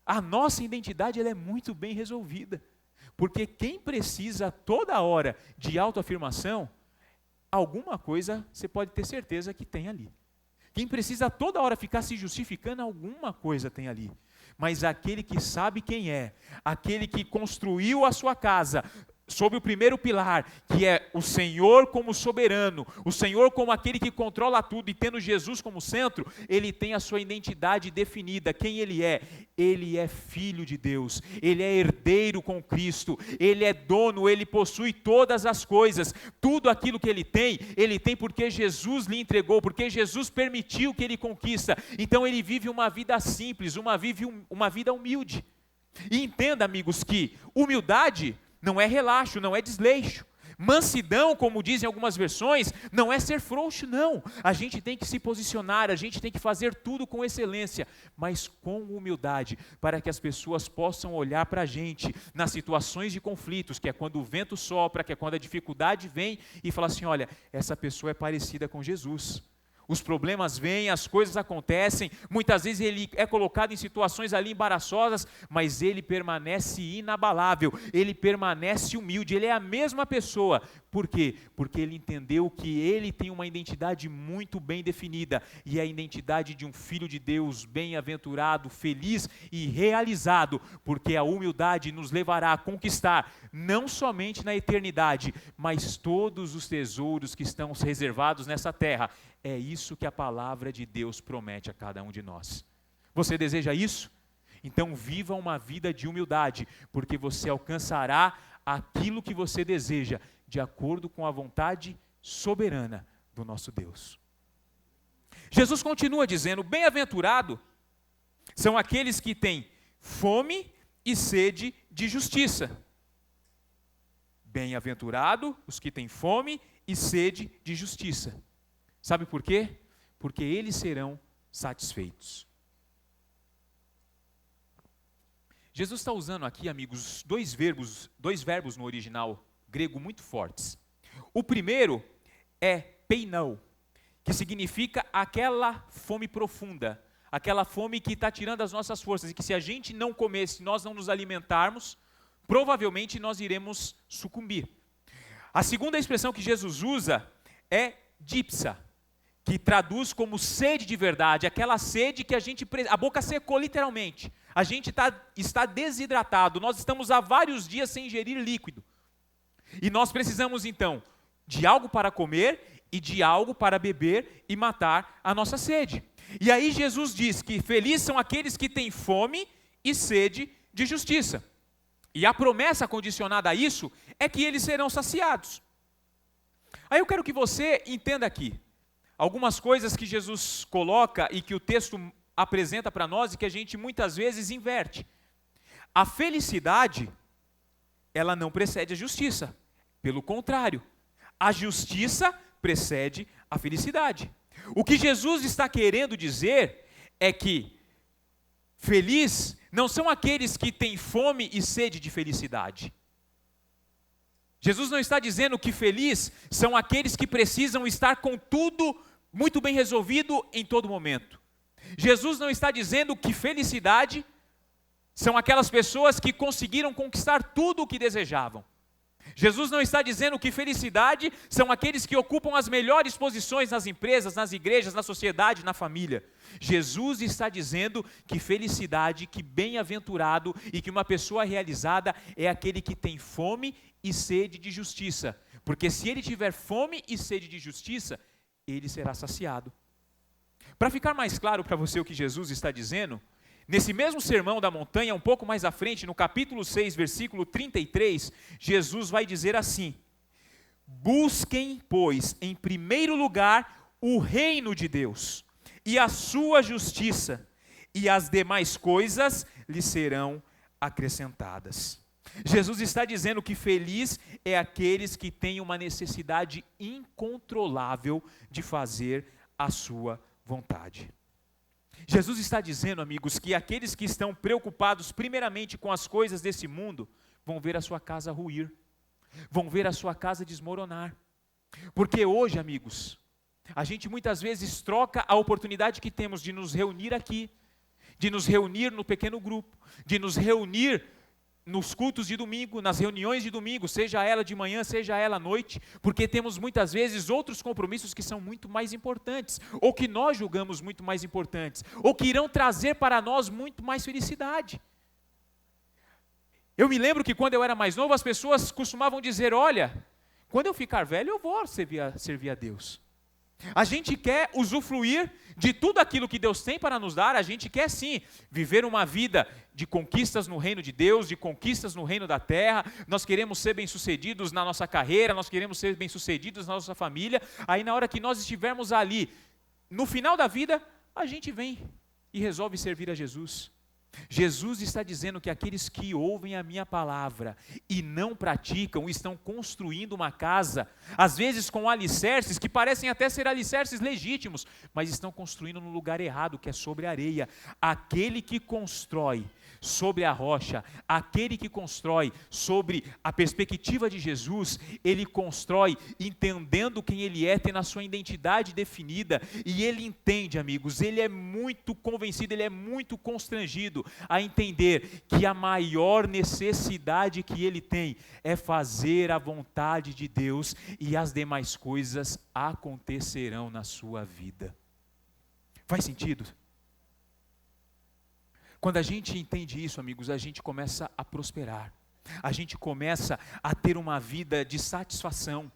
A nossa identidade ela é muito bem resolvida, porque quem precisa toda hora de autoafirmação, alguma coisa você pode ter certeza que tem ali. Quem precisa toda hora ficar se justificando, alguma coisa tem ali. Mas aquele que sabe quem é, aquele que construiu a sua casa sob o primeiro pilar, que é o Senhor como soberano, o Senhor como aquele que controla tudo, e tendo Jesus como centro, ele tem a sua identidade definida, quem ele é. Ele é filho de Deus, ele é herdeiro com Cristo, ele é dono, ele possui todas as coisas, tudo aquilo que ele tem porque Jesus lhe entregou, porque Jesus permitiu que ele conquista. Então ele vive uma vida simples, uma vida humilde. E entenda, amigos, que humildade não é relaxo, não é desleixo. Mansidão, como dizem algumas versões, não é ser frouxo, não. A gente tem que se posicionar, a gente tem que fazer tudo com excelência, mas com humildade, para que as pessoas possam olhar para a gente nas situações de conflitos, que é quando o vento sopra, que é quando a dificuldade vem, e falar assim, olha, essa pessoa é parecida com Jesus. Os problemas vêm, as coisas acontecem, muitas vezes ele é colocado em situações ali embaraçosas, mas ele permanece inabalável, ele permanece humilde, ele é a mesma pessoa. Por quê? Porque ele entendeu que ele tem uma identidade muito bem definida, e é a identidade de um filho de Deus, bem-aventurado, feliz e realizado, porque a humildade nos levará a conquistar, não somente na eternidade, mas todos os tesouros que estão reservados nessa terra. É isso que a palavra de Deus promete a cada um de nós. Você deseja isso? Então viva uma vida de humildade, porque você alcançará aquilo que você deseja, de acordo com a vontade soberana do nosso Deus. Jesus continua dizendo, bem-aventurado são aqueles que têm fome e sede de justiça. Bem-aventurado os que têm fome e sede de justiça. Sabe por quê? Porque eles serão satisfeitos. Jesus está usando aqui, amigos, dois verbos no original grego muito fortes. O primeiro é peinão, que significa aquela fome profunda, aquela fome que está tirando as nossas forças, e que se a gente não comer, se nós não nos alimentarmos, provavelmente nós iremos sucumbir. A segunda expressão que Jesus usa é dipsa, que traduz como sede de verdade, aquela sede que a boca secou literalmente, a gente está desidratado, nós estamos há vários dias sem ingerir líquido, e nós precisamos então de algo para comer e de algo para beber e matar a nossa sede. E aí Jesus diz que felizes são aqueles que têm fome e sede de justiça, e a promessa condicionada a isso é que eles serão saciados. Aí eu quero que você entenda aqui algumas coisas que Jesus coloca e que o texto apresenta para nós e que a gente muitas vezes inverte. A felicidade, ela não precede a justiça. Pelo contrário, a justiça precede a felicidade. O que Jesus está querendo dizer é que feliz não são aqueles que têm fome e sede de felicidade. Jesus não está dizendo que feliz são aqueles que precisam estar com tudo muito bem resolvido em todo momento. Jesus não está dizendo que felicidade são aquelas pessoas que conseguiram conquistar tudo o que desejavam. Jesus não está dizendo que felicidade são aqueles que ocupam as melhores posições nas empresas, nas igrejas, na sociedade, na família. Jesus está dizendo que felicidade, que bem-aventurado e que uma pessoa realizada é aquele que tem fome e sede de justiça. Porque se ele tiver fome e sede de justiça, ele será saciado. Para ficar mais claro para você o que Jesus está dizendo, nesse mesmo sermão da montanha, um pouco mais à frente, no capítulo 6, versículo 33, Jesus vai dizer assim: busquem, pois, em primeiro lugar o reino de Deus e a sua justiça, e as demais coisas lhes serão acrescentadas. Jesus está dizendo que feliz é aqueles que têm uma necessidade incontrolável de fazer a sua vontade. Jesus está dizendo, amigos, que aqueles que estão preocupados primeiramente com as coisas desse mundo, vão ver a sua casa ruir, vão ver a sua casa desmoronar. Porque hoje, amigos, a gente muitas vezes troca a oportunidade que temos de nos reunir aqui, de nos reunir no pequeno grupo, de nos reunir nos cultos de domingo, nas reuniões de domingo, seja ela de manhã, seja ela à noite, porque temos muitas vezes outros compromissos que são muito mais importantes, ou que nós julgamos muito mais importantes, ou que irão trazer para nós muito mais felicidade. Eu me lembro que quando eu era mais novo, as pessoas costumavam dizer, olha, quando eu ficar velho eu vou servir a Deus. A gente quer usufruir de tudo aquilo que Deus tem para nos dar, a gente quer sim viver uma vida de conquistas no reino de Deus, de conquistas no reino da terra, nós queremos ser bem-sucedidos na nossa carreira, nós queremos ser bem-sucedidos na nossa família, aí na hora que nós estivermos ali, no final da vida, a gente vem e resolve servir a Jesus. Jesus está dizendo que aqueles que ouvem a minha palavra e não praticam, estão construindo uma casa, às vezes com alicerces que parecem até ser alicerces legítimos, mas estão construindo no lugar errado, que é sobre a areia. Aquele que constrói sobre a rocha, aquele que constrói sobre a perspectiva de Jesus, ele constrói entendendo quem ele é, tendo a sua identidade definida, e ele entende, amigos, ele é muito convencido, ele é muito constrangido a entender que a maior necessidade que ele tem é fazer a vontade de Deus, e as demais coisas acontecerão na sua vida. Faz sentido? Quando a gente entende isso, amigos, a gente começa a prosperar, a gente começa a ter uma vida de satisfação,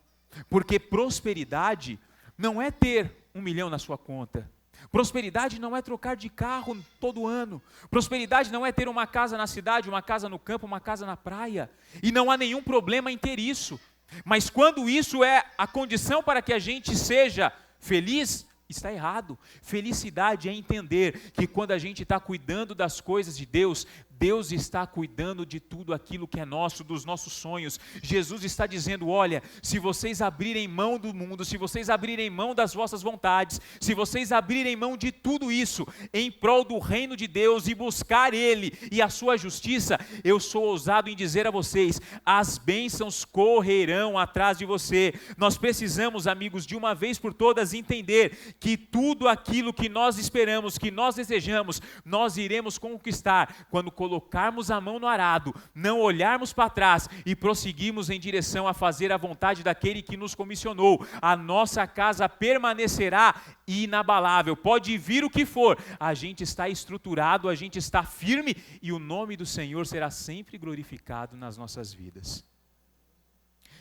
porque prosperidade não é ter 1 milhão na sua conta, prosperidade não é trocar de carro todo ano, prosperidade não é ter uma casa na cidade, uma casa no campo, uma casa na praia, e não há nenhum problema em ter isso, mas quando isso é a condição para que a gente seja feliz, está errado. Felicidade é entender que quando a gente está cuidando das coisas de Deus, Deus está cuidando de tudo aquilo que é nosso, dos nossos sonhos. Jesus está dizendo, olha, se vocês abrirem mão do mundo, se vocês abrirem mão das vossas vontades, se vocês abrirem mão de tudo isso, em prol do reino de Deus e buscar Ele e a sua justiça, eu sou ousado em dizer a vocês, as bênçãos correrão atrás de você. Nós precisamos, amigos, de uma vez por todas entender que tudo aquilo que nós esperamos, que nós desejamos, nós iremos conquistar quando colocarmos a mão no arado, não olharmos para trás e prosseguirmos em direção a fazer a vontade daquele que nos comissionou. A nossa casa permanecerá inabalável, pode vir o que for, a gente está estruturado, a gente está firme e o nome do Senhor será sempre glorificado nas nossas vidas.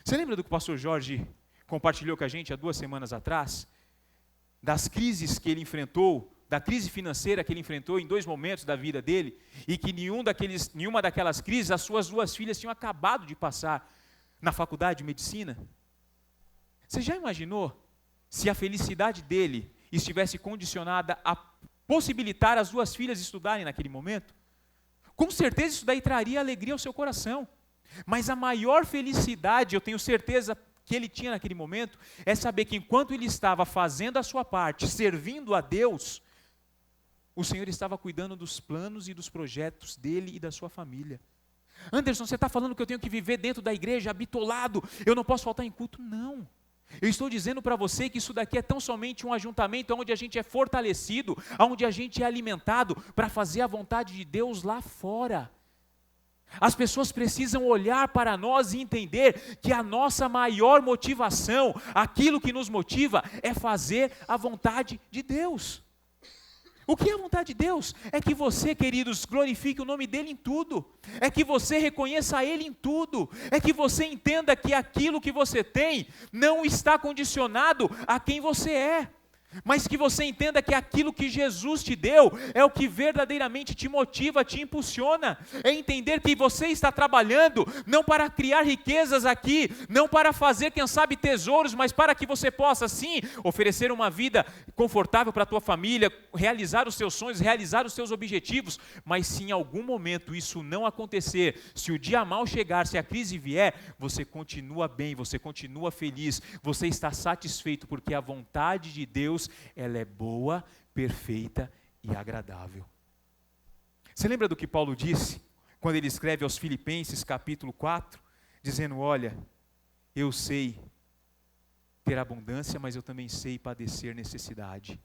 Você lembra do que o pastor Jorge compartilhou com a gente há 2 semanas atrás? Das crises que ele enfrentou, da crise financeira que ele enfrentou em 2 momentos da vida dele, e que nenhuma daquelas crises, as suas 2 filhas tinham acabado de passar na faculdade de medicina. Você já imaginou se a felicidade dele estivesse condicionada a possibilitar as 2 filhas estudarem naquele momento? Com certeza isso daí traria alegria ao seu coração, mas a maior felicidade, eu tenho certeza que ele tinha naquele momento, é saber que enquanto ele estava fazendo a sua parte, servindo a Deus, o Senhor estava cuidando dos planos e dos projetos dele e da sua família. Anderson, você está falando que eu tenho que viver dentro da igreja, bitolado, eu não posso faltar em culto? Não. Eu estou dizendo para você que isso daqui é tão somente um ajuntamento onde a gente é fortalecido, onde a gente é alimentado para fazer a vontade de Deus lá fora. As pessoas precisam olhar para nós e entender que a nossa maior motivação, aquilo que nos motiva, é fazer a vontade de Deus. O que é a vontade de Deus? É que você, queridos, glorifique o nome dEle em tudo. É que você reconheça Ele em tudo. É que você entenda que aquilo que você tem não está condicionado a quem você é. Mas que você entenda que aquilo que Jesus te deu é o que verdadeiramente te motiva, te impulsiona. É entender que você está trabalhando não para criar riquezas aqui, não para fazer, quem sabe, tesouros, mas para que você possa, sim, oferecer uma vida confortável para a tua família, realizar os seus sonhos, realizar os seus objetivos. Mas se em algum momento isso não acontecer, se o dia mal chegar, se a crise vier, você continua bem, você continua feliz, você está satisfeito, porque a vontade de Deus, ela é boa, perfeita e agradável. Você lembra do que Paulo disse, quando ele escreve aos Filipenses capítulo 4, dizendo, olha, eu sei ter abundância, mas eu também sei padecer necessidade.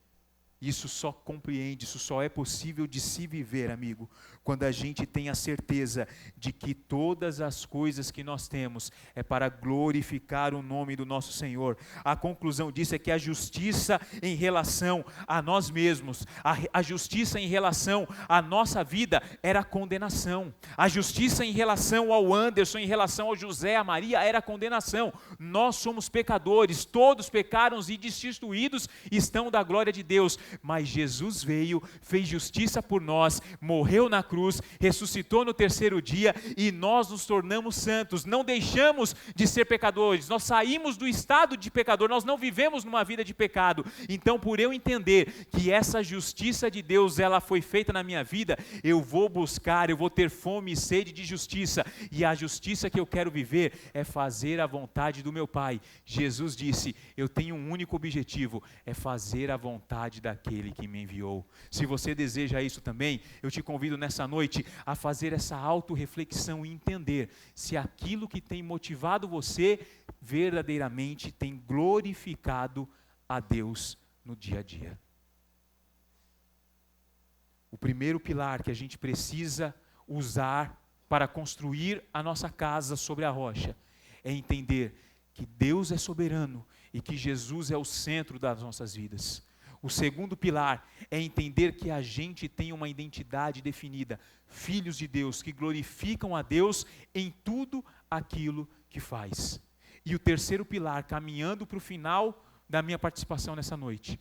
Isso só compreende, isso só é possível de se viver, amigo, quando a gente tem a certeza de que todas as coisas que nós temos é para glorificar o nome do nosso Senhor. A conclusão disso é que a justiça em relação a nós mesmos, a justiça em relação à nossa vida era condenação. A justiça em relação ao Anderson, em relação ao José, a Maria, era condenação. Nós somos pecadores, todos pecaram e destituídos estão da glória de Deus. Mas Jesus veio, fez justiça por nós, morreu na cruz, ressuscitou no terceiro dia e nós nos tornamos santos. Não deixamos de ser pecadores, nós saímos do estado de pecador, nós não vivemos numa vida de pecado. Então, por eu entender que essa justiça de Deus, ela foi feita na minha vida, eu vou buscar, eu vou ter fome e sede de justiça. E a justiça que eu quero viver é fazer a vontade do meu Pai. Jesus disse, eu tenho um único objetivo, é fazer a vontade daquele que me enviou. Se você deseja isso também, eu te convido nessa noite a fazer essa autorreflexão e entender se aquilo que tem motivado você verdadeiramente tem glorificado a Deus no dia a dia. O primeiro pilar que a gente precisa usar para construir a nossa casa sobre a rocha é entender que Deus é soberano e que Jesus é o centro das nossas vidas. O segundo pilar é entender que a gente tem uma identidade definida, filhos de Deus, que glorificam a Deus em tudo aquilo que faz. E o terceiro pilar, caminhando para o final da minha participação nessa noite,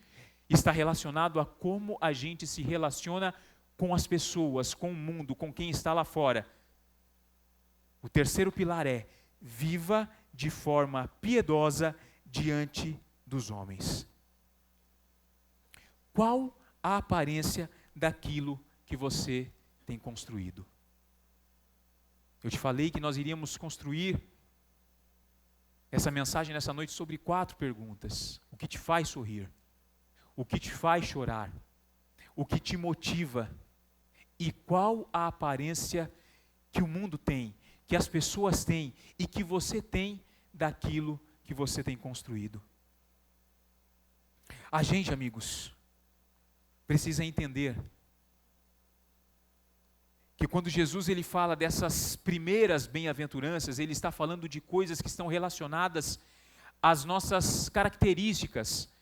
está relacionado a como a gente se relaciona com as pessoas, com o mundo, com quem está lá fora. O terceiro pilar é: viva de forma piedosa diante dos homens. Qual a aparência daquilo que você tem construído? Eu te falei que nós iríamos construir essa mensagem nessa noite sobre 4 perguntas. O que te faz sorrir? O que te faz chorar? O que te motiva? E qual a aparência que o mundo tem, que as pessoas têm e que você tem daquilo que você tem construído? A gente, amigos, precisa entender que quando Jesus ele fala dessas primeiras bem-aventuranças, ele está falando de coisas que estão relacionadas às nossas características,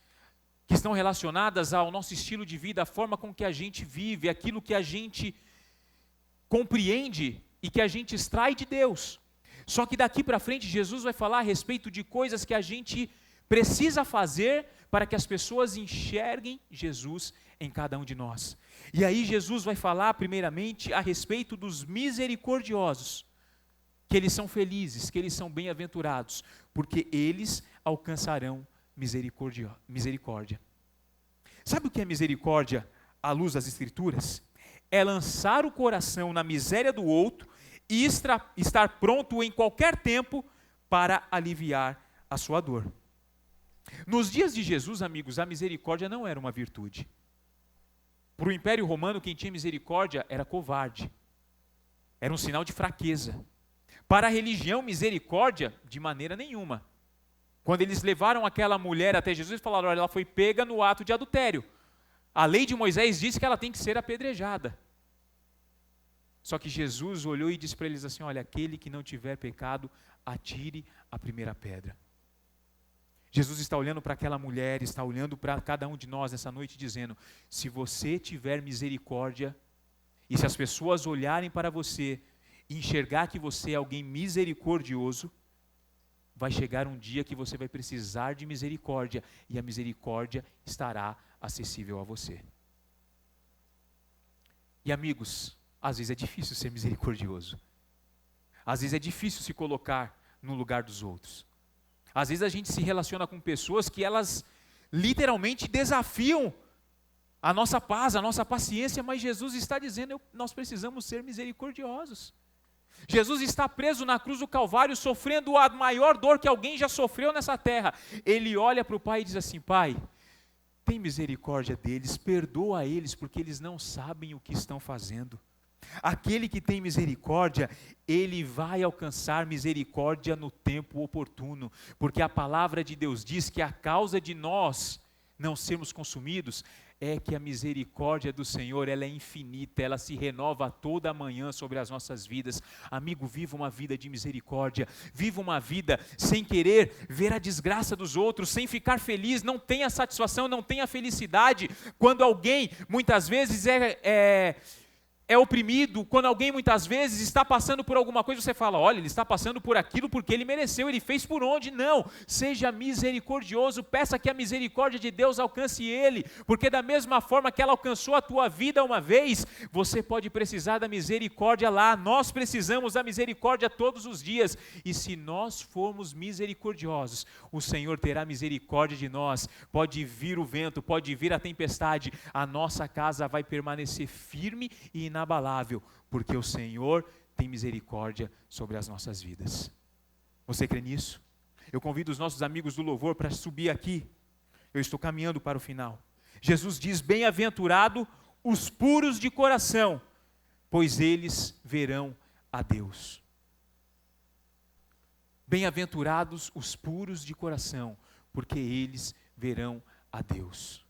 que estão relacionadas ao nosso estilo de vida, a forma com que a gente vive, aquilo que a gente compreende e que a gente extrai de Deus. Só que daqui para frente Jesus vai falar a respeito de coisas que a gente precisa fazer para que as pessoas enxerguem Jesus em cada um de nós. E aí Jesus vai falar primeiramente a respeito dos misericordiosos, que eles são felizes, que eles são bem-aventurados, porque eles alcançarão misericórdia. Sabe o que é misericórdia à luz das Escrituras? É lançar o coração na miséria do outro e estar pronto em qualquer tempo para aliviar a sua dor. Nos dias de Jesus, amigos, a misericórdia não era uma virtude. Para o Império Romano, quem tinha misericórdia era covarde. Era um sinal de fraqueza. Para a religião, misericórdia, de maneira nenhuma. Quando eles levaram aquela mulher até Jesus, eles falaram, olha, ela foi pega no ato de adultério. A lei de Moisés diz que ela tem que ser apedrejada. Só que Jesus olhou e disse para eles assim, olha, aquele que não tiver pecado, atire a primeira pedra. Jesus está olhando para aquela mulher, está olhando para cada um de nós nessa noite, dizendo, se você tiver misericórdia, e se as pessoas olharem para você e enxergar que você é alguém misericordioso, vai chegar um dia que você vai precisar de misericórdia, e a misericórdia estará acessível a você. E amigos, às vezes é difícil ser misericordioso. Às vezes é difícil se colocar no lugar dos outros. Às vezes a gente se relaciona com pessoas que elas literalmente desafiam a nossa paz, a nossa paciência, mas Jesus está dizendo, nós precisamos ser misericordiosos. Jesus está preso na cruz do Calvário, sofrendo a maior dor que alguém já sofreu nessa terra. Ele olha para o Pai e diz assim: Pai, tem misericórdia deles, perdoa eles, porque eles não sabem o que estão fazendo. Aquele que tem misericórdia, ele vai alcançar misericórdia no tempo oportuno, porque a palavra de Deus diz que a causa de nós não sermos consumidos é que a misericórdia do Senhor, ela é infinita, ela se renova toda manhã sobre as nossas vidas. Amigo, viva uma vida de misericórdia, viva uma vida sem querer ver a desgraça dos outros, sem ficar feliz, não tenha satisfação, não tenha felicidade, quando alguém muitas vezes é oprimido, quando alguém muitas vezes está passando por alguma coisa, você fala, olha, ele está passando por aquilo porque ele mereceu, ele fez por onde? Não, seja misericordioso, peça que a misericórdia de Deus alcance ele, porque da mesma forma que ela alcançou a tua vida uma vez, você pode precisar da misericórdia lá, nós precisamos da misericórdia todos os dias, e se nós formos misericordiosos, o Senhor terá misericórdia de nós, pode vir o vento, pode vir a tempestade, a nossa casa vai permanecer firme e inabalável, porque o Senhor tem misericórdia sobre as nossas vidas. Você crê nisso? Eu convido os nossos amigos do louvor para subir aqui. Eu estou caminhando para o final. Jesus diz: bem-aventurado os puros de coração, pois eles verão a Deus. Bem-aventurados os puros de coração, porque eles verão a Deus.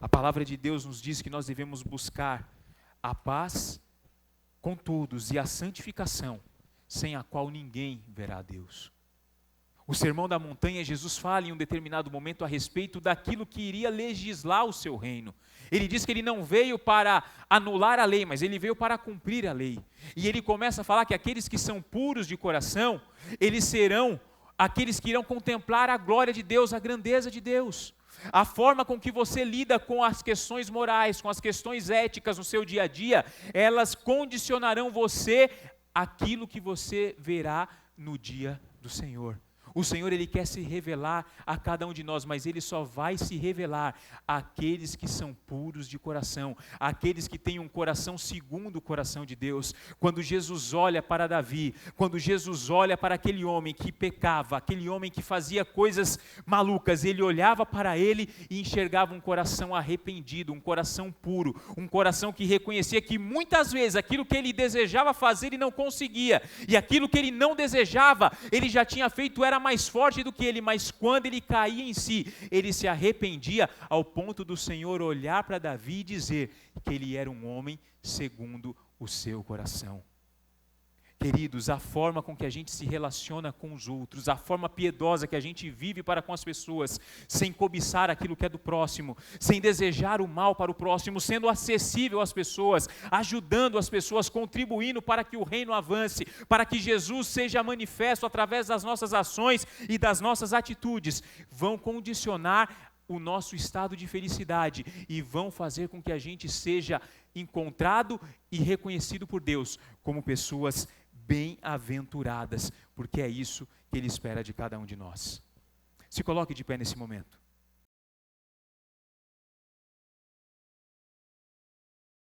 A palavra de Deus nos diz que nós devemos buscar a paz com todos e a santificação, sem a qual ninguém verá a Deus. O Sermão da Montanha, Jesus fala em um determinado momento a respeito daquilo que iria legislar o seu reino. Ele diz que ele não veio para anular a lei, mas ele veio para cumprir a lei. E ele começa a falar que aqueles que são puros de coração, eles serão aqueles que irão contemplar a glória de Deus, a grandeza de Deus. A forma com que você lida com as questões morais, com as questões éticas no seu dia a dia, elas condicionarão você àquilo que você verá no dia do Senhor. O Senhor, Ele quer se revelar a cada um de nós, mas Ele só vai se revelar àqueles que são puros de coração, àqueles que têm um coração segundo o coração de Deus. Quando Jesus olha para Davi, quando Jesus olha para aquele homem que pecava, aquele homem que fazia coisas malucas, Ele olhava para ele e enxergava um coração arrependido, um coração puro, um coração que reconhecia que muitas vezes aquilo que ele desejava fazer ele não conseguia, e aquilo que ele não desejava, ele já tinha feito, era mais forte do que ele, mas quando ele caía em si, ele se arrependia ao ponto do Senhor olhar para Davi e dizer que ele era um homem segundo o seu coração. Queridos, a forma com que a gente se relaciona com os outros, a forma piedosa que a gente vive para com as pessoas, sem cobiçar aquilo que é do próximo, sem desejar o mal para o próximo, sendo acessível às pessoas, ajudando as pessoas, contribuindo para que o reino avance, para que Jesus seja manifesto através das nossas ações e das nossas atitudes, vão condicionar o nosso estado de felicidade e vão fazer com que a gente seja encontrado e reconhecido por Deus como pessoas bem-aventuradas, porque é isso que Ele espera de cada um de nós. Se coloque de pé nesse momento.